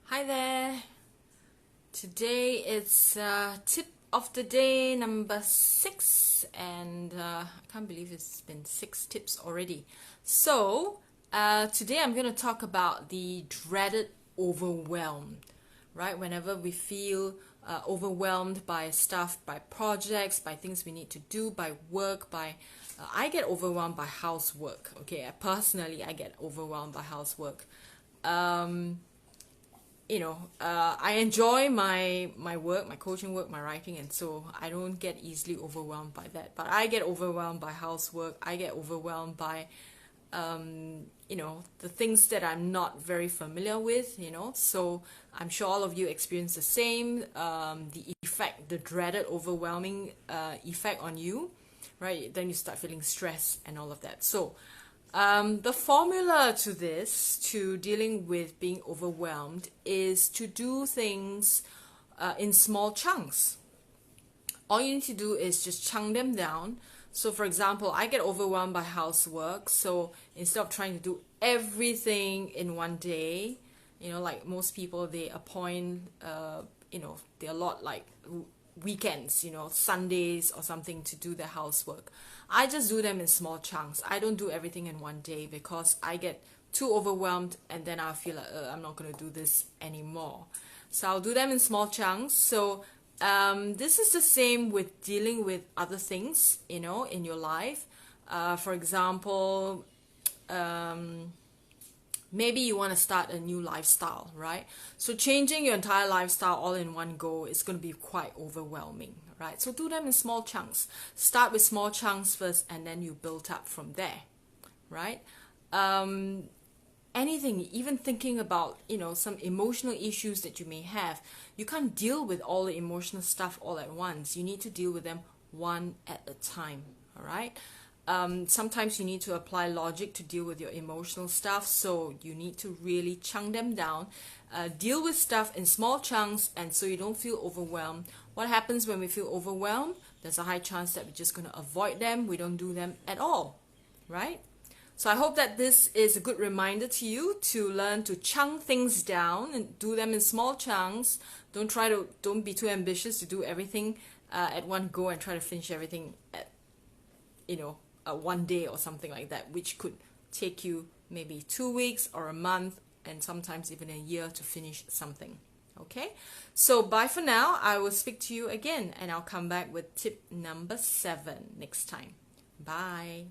Hi there. Today it's tip of the day number 6, and I can't believe it's been 6 tips already. So, today I'm going to talk about the dreaded overwhelm, right? Whenever we feel overwhelmed by stuff, by projects, by things we need to do, by work, I get overwhelmed by housework. Okay, personally, I get overwhelmed by housework. Um, I enjoy my work, my coaching work, my writing, and so I don't get easily overwhelmed by that. But I get overwhelmed by housework. I get overwhelmed by, the things that I'm not very familiar with. So I'm sure all of you experience the same. The effect, the dreaded overwhelming effect on you, right? Then you start feeling stress and all of that. So the formula to this, to dealing with being overwhelmed, is to do things in small chunks. All you need to do is just chunk them down. So, for example, I get overwhelmed by housework. So, instead of trying to do everything in one day, like most people, they appoint, they allot like weekends, Sundays or something to do their housework. I just do them in small chunks. I don't do everything in one day because I get too overwhelmed and then I feel like I'm not going to do this anymore. So I'll do them in small chunks. So this is the same with dealing with other things, in your life. For example, maybe you want to start a new lifestyle, right? So changing your entire lifestyle all in one go is going to be quite overwhelming, right? So do them in small chunks. Start with small chunks first, and then you build up from there, right? Anything, even thinking about, some emotional issues that you may have, you can't deal with all the emotional stuff all at once. You need to deal with them one at a time, all right? Sometimes you need to apply logic to deal with your emotional stuff, so you need to really chunk them down, deal with stuff in small chunks, and so you don't feel overwhelmed. What happens when we feel overwhelmed? There's a high chance that we're just going to avoid them. We don't do them at all, right? So I hope that this is a good reminder to you to learn to chunk things down and do them in small chunks. Don't be too ambitious to do everything at one go and try to finish everything at, one day or something like that, which could take you maybe 2 weeks or a month and sometimes even a year to finish something. Okay, so bye for now. I will speak to you again and I'll come back with tip number 7 next time. Bye.